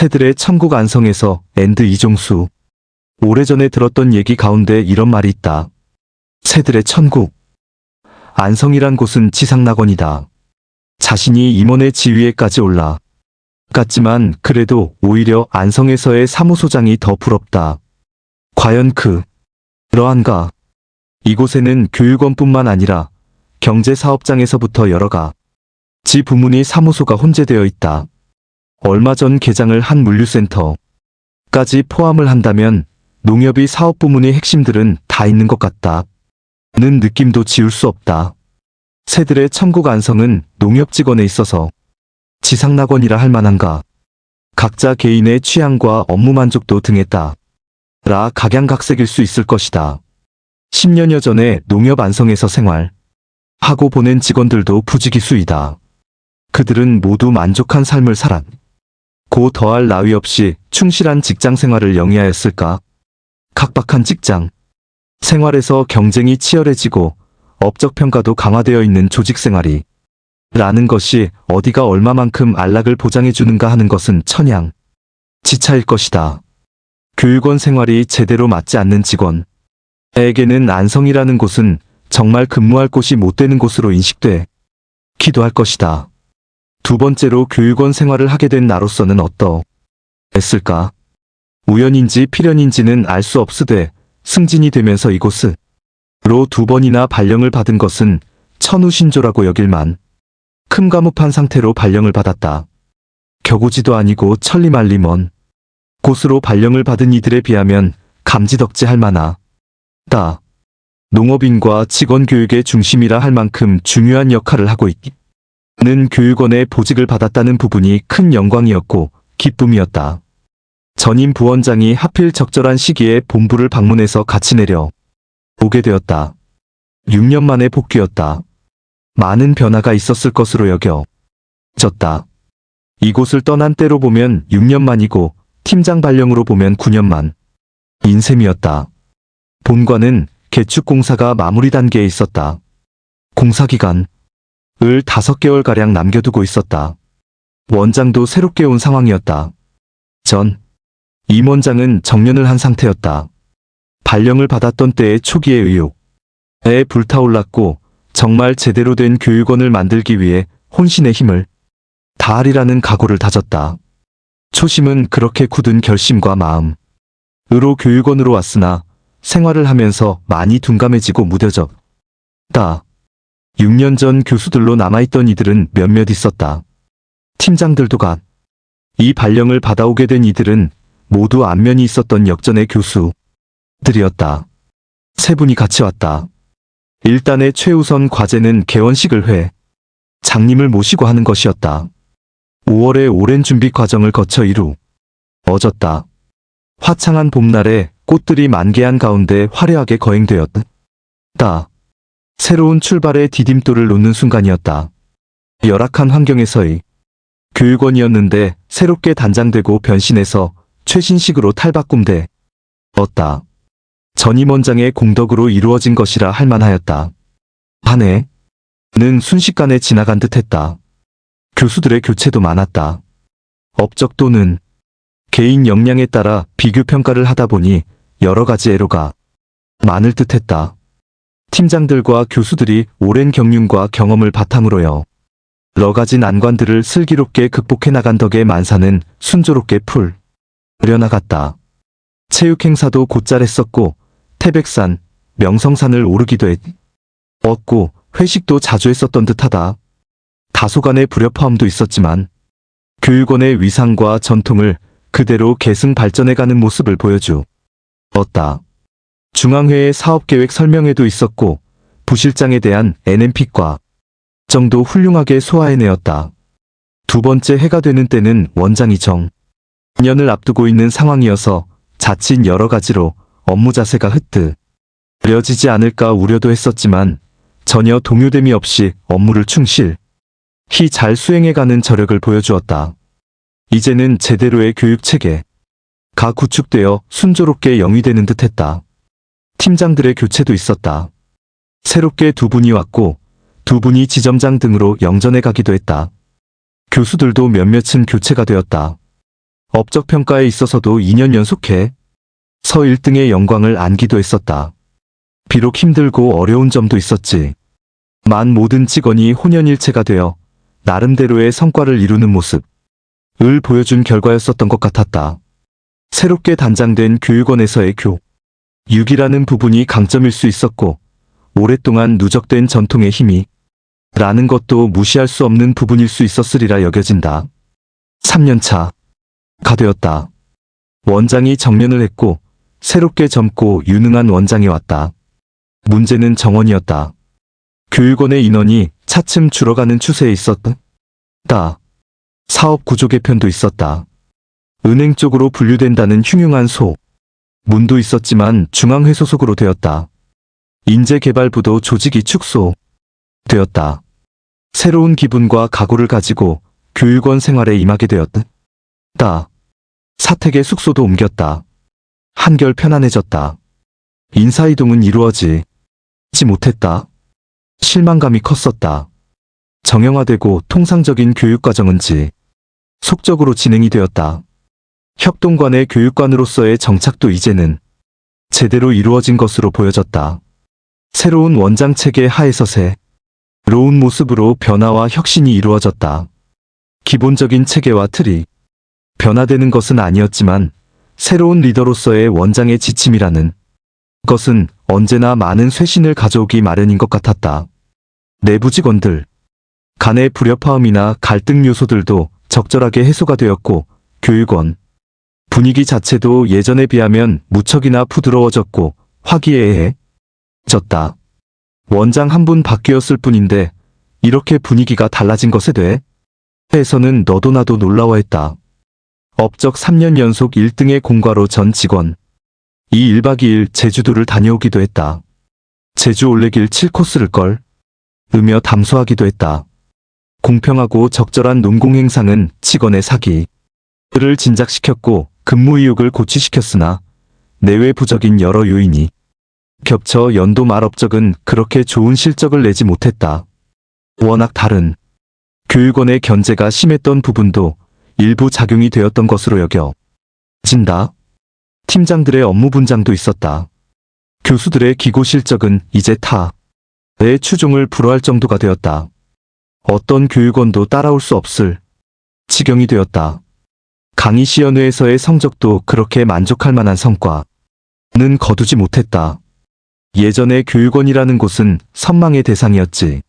새들의 천국 안성에서 앤드 이종수. 오래전에 들었던 얘기 가운데 이런 말이 있다. 새들의 천국. 안성이란 곳은 지상낙원이다. 자신이 임원의 지위에까지 올라갔지만 그래도 오히려 안성에서의 사무소장이 더 부럽다. 과연 그러한가? 이곳에는 교육원뿐만 아니라 경제사업장에서부터 여러 가지 부문이 사무소가 혼재되어 있다. 얼마 전 개장을 한 물류센터까지 포함을 한다면 농협이 사업부문의 핵심들은 다 있는 것 같다는 느낌도 지울 수 없다. 새들의 천국 안성은 농협 직원에 있어서 지상낙원이라 할 만한가? 각자 개인의 취향과 업무 만족도 등에 따라 각양각색일 수 있을 것이다. 10년여 전에 농협 안성에서 생활하고 보낸 직원들도 부지기수이다. 그들은 모두 만족한 삶을 살았고 더할 나위 없이 충실한 직장 생활을 영위하였을까? 각박한 직장 생활에서 경쟁이 치열해지고 업적 평가도 강화되어 있는 조직 생활이 라는 것이 어디가 얼마만큼 안락을 보장해주는가 하는 것은 천양지차일 것이다. 교육원 생활이 제대로 맞지 않는 직원에게는 안성이라는 곳은 정말 근무할 곳이 못 되는 곳으로 인식되기도 할 것이다. 두 번째로 교육원 생활을 하게 된 나로서는 어떠했을까? 우연인지 필연인지는 알 수 없으되 승진이 되면서 이곳으로 두 번이나 발령을 받은 것은 천우신조라고 여길 만큼 가무판 상태로 발령을 받았다. 격오지도 아니고 천리말리 먼 곳으로 발령을 받은 이들에 비하면 감지덕지 할 만하다. 농업인과 직원 교육의 중심이라 할 만큼 중요한 역할을 하고 있는 교육원에 보직을 받았다는 부분이 큰 영광이었고 기쁨이었다. 전임 부원장이 하필 적절한 시기에 본부를 방문해서 같이 내려오게 되었다. 6년 만에 복귀였다. 많은 변화가 있었을 것으로 여겨졌다. 이곳을 떠난 때로 보면 6년 만이고 팀장 발령으로 보면 9년 만인 셈이었다. 본관은 개축 공사가 마무리 단계에 있었다. 공사 기간을 5개월가량 남겨두고 있었다. 원장도 새롭게 온 상황이었다. 전 임원장은 정년을 한 상태였다. 발령을 받았던 때의 초기의 의욕에 불타올랐고 정말 제대로 된 교육원을 만들기 위해 혼신의 힘을 다하리라는 각오를 다졌다. 초심은 그렇게 굳은 결심과 마음으로 교육원으로 왔으나 생활을 하면서 많이 둔감해지고 무뎌졌다. 6년 전 교수들로 남아있던 이들은 몇몇 있었다. 팀장들도 이 발령을 받아오게 된 이들은 모두 안면이 있었던 역전의 교수들이었다. 세 분이 같이 왔다. 일단의 최우선 과제는 개원식을 장님을 모시고 하는 것이었다. 5월에 오랜 준비 과정을 거쳐 이루어졌다. 화창한 봄날에 꽃들이 만개한 가운데 화려하게 거행되었다. 새로운 출발의 디딤돌을 놓는 순간이었다. 열악한 환경에서의 교육원이었는데 새롭게 단장되고 변신해서 최신식으로 탈바꿈되었다. 전임 원장의 공덕으로 이루어진 것이라 할 만하였다. 한 해는 순식간에 지나간 듯했다. 교수들의 교체도 많았다. 업적 또는 개인 역량에 따라 비교평가를 하다 보니 여러 가지 애로가 많을 듯했다. 팀장들과 교수들이 오랜 경륜과 경험을 바탕으로 여러 가지 난관들을 슬기롭게 극복해 나간 덕에 만사는 순조롭게 풀려나갔다. 체육 행사도 곧잘 했었고 태백산, 명성산을 오르기도 했고 회식도 자주 했었던 듯하다. 다소간의 불협화음도 있었지만 교육원의 위상과 전통을 그대로 계승 발전해가는 모습을 보여주었다. 중앙회의 사업계획 설명회도 있었고 부실장에 대한 NMP 과정도 훌륭하게 소화해내었다. 두 번째 해가 되는 때는 원장이 정년을 앞두고 있는 상황이어서 자칫 여러 가지로 업무 자세가 흐트러지지 않을까 우려도 했었지만 전혀 동요됨이 없이 업무를 충실히 잘 수행해가는 저력을 보여주었다. 이제는 제대로의 교육체계가 구축되어 순조롭게 영위되는 듯했다. 팀장들의 교체도 있었다. 새롭게 두 분이 왔고 두 분이 지점장 등으로 영전해 가기도 했다. 교수들도 몇몇은 교체가 되었다. 업적 평가에 있어서도 2년 연속해 서 1등의 영광을 안기도 했었다. 비록 힘들고 어려운 점도 있었지. 만 모든 직원이 혼연일체가 되어 나름대로의 성과를 이루는 모습을 보여준 결과였었던 것 같았다. 새롭게 단장된 교육원에서의 교육이라는 부분이 강점일 수 있었고, 오랫동안 누적된 전통의 힘이 라는 것도 무시할 수 없는 부분일 수 있었으리라 여겨진다. 3년차가 되었다. 원장이 정년을 했고 새롭게 젊고 유능한 원장이 왔다. 문제는 정원이었다. 교육원의 인원이 차츰 줄어가는 추세에 있었다. 사업 구조 개편도 있었다. 은행 쪽으로 분류된다는 흉흉한 소문도 있었지만 중앙회소 속으로 되었다. 인재개발부도 조직이 축소되었다. 새로운 기분과 각오를 가지고 교육원 생활에 임하게 되었다. 사택의 숙소도 옮겼다. 한결 편안해졌다. 인사이동은 이루어지지 못했다. 실망감이 컸었다. 정형화되고 통상적인 교육과정은 속적으로 진행이 되었다. 협동관의 교육관으로서의 정착도 이제는 제대로 이루어진 것으로 보여졌다. 새로운 원장 체계 하에서 새로운 모습으로 변화와 혁신이 이루어졌다. 기본적인 체계와 틀이 변화되는 것은 아니었지만 새로운 리더로서의 원장의 지침이라는 것은 언제나 많은 쇄신을 가져오기 마련인 것 같았다. 내부 직원들 간의 불협화음이나 갈등 요소들도 적절하게 해소가 되었고, 교육원 분위기 자체도 예전에 비하면 무척이나 부드러워졌고 화기애애해졌다. 원장 한 분 바뀌었을 뿐인데 이렇게 분위기가 달라진 것에 대해서는 너도 나도 놀라워했다. 업적 3년 연속 1등의 공과로 전 직원 이 1박 2일 제주도를 다녀오기도 했다. 제주 올레길 7코스를 걸으며 담소하기도 했다. 공평하고 적절한 농공 행상은 직원의 사기를 진작시켰고 근무 의욕을 고취시켰으나 내외부적인 여러 요인이 겹쳐 연도 말 업적은 그렇게 좋은 실적을 내지 못했다. 워낙 다른 교육원의 견제가 심했던 부분도 일부 작용이 되었던 것으로 여겨진다. 팀장들의 업무 분장도 있었다. 교수들의 기고 실적은 이제 타의 추종을 불허할 정도가 되었다. 어떤 교육원도 따라올 수 없을 지경이 되었다. 강의시연회에서의 성적도 그렇게 만족할 만한 성과는 거두지 못했다. 예전에 교육원이라는 곳은 선망의 대상이었지.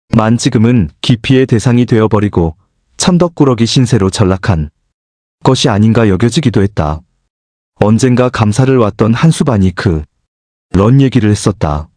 만 지금은 기피의 대상이 되어버리고 천덕꾸러기 신세로 전락한 것이 아닌가 여겨지기도 했다. 언젠가 감사를 왔던 한수반이 런 얘기를 했었다.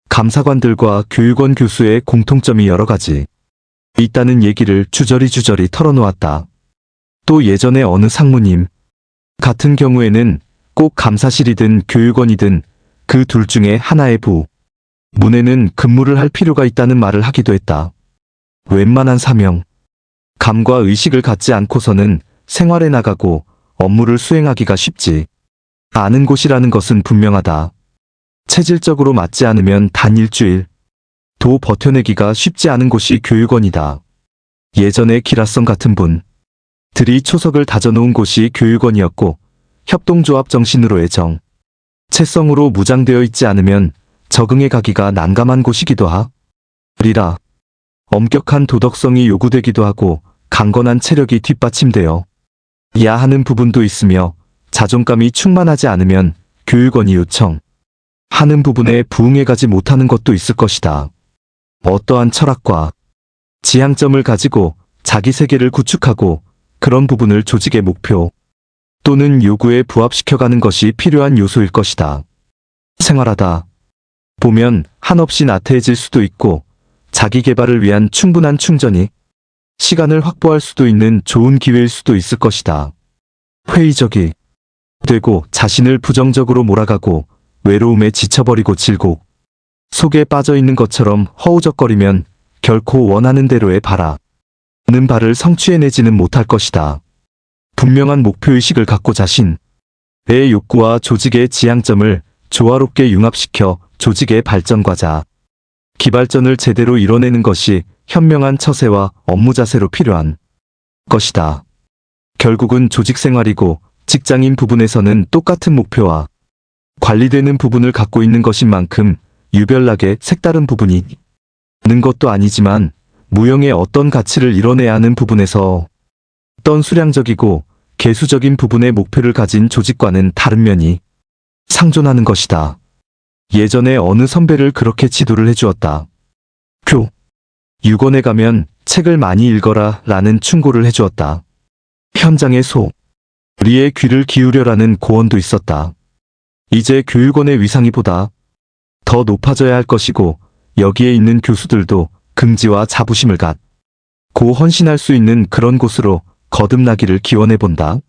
감사관들과 교육원 교수의 공통점이 여러 가지 있다는 얘기를 주저리 털어놓았다. 또 예전에 어느 상무님 같은 경우에는 꼭 감사실이든 교육원이든 그 둘 중에 하나의 부문에는 근무를 할 필요가 있다는 말을 하기도 했다. 웬만한 사명, 감과 의식을 갖지 않고서는 생활에 나가고 업무를 수행하기가 쉽지 않은 곳이라는 것은 분명하다. 체질적으로 맞지 않으면 단 일주일도 버텨내기가 쉽지 않은 곳이 교육원이다. 예전에 기라성 같은 분들이 초석을 다져놓은 곳이 교육원이었고, 협동조합 정신으로의 정체성으로 무장되어 있지 않으면 적응해 가기가 난감한 곳이기도 하리라. 엄격한 도덕성이 요구되기도 하고 강건한 체력이 뒷받침되어 야 하는 부분도 있으며, 자존감이 충만하지 않으면 교육원이 요청하는 부분에 부응해가지 못하는 것도 있을 것이다. 어떠한 철학과 지향점을 가지고 자기 세계를 구축하고 그런 부분을 조직의 목표 또는 요구에 부합시켜가는 것이 필요한 요소일 것이다. 생활하다 보면 한없이 나태해질 수도 있고, 자기 개발을 위한 충분한 충전이 시간을 확보할 수도 있는 좋은 기회일 수도 있을 것이다. 회의적이 되고 자신을 부정적으로 몰아가고 외로움에 지쳐버리고 질곡 속에 빠져있는 것처럼 허우적거리면 결코 원하는 대로의 바라는 바를 성취해내지는 못할 것이다. 분명한 목표의식을 갖고 자신의 욕구와 조직의 지향점을 조화롭게 융합시켜 조직의 발전과 기발전을 제대로 이뤄내는 것이 현명한 처세와 업무 자세로 필요한 것이다. 결국은 조직 생활이고 직장인 부분에서는 똑같은 목표와 관리되는 부분을 갖고 있는 것인 만큼 유별나게 색다른 부분이 있는 것도 아니지만 무형의 어떤 가치를 이뤄내야 하는 부분에서 어떤 수량적이고 개수적인 부분의 목표를 가진 조직과는 다른 면이 상존하는 것이다. 예전에 어느 선배를 그렇게 지도를 해주었다. 유권에 가면 책을 많이 읽어라 라는 충고를 해주었다. 현장의 우리의 귀를 기울여라는 고언도 있었다. 이제 교육원의 위상이 보다 더 높아져야 할 것이고 여기에 있는 교수들도 긍지와 자부심을 갖고 헌신할 수 있는 그런 곳으로 거듭나기를 기원해 본다.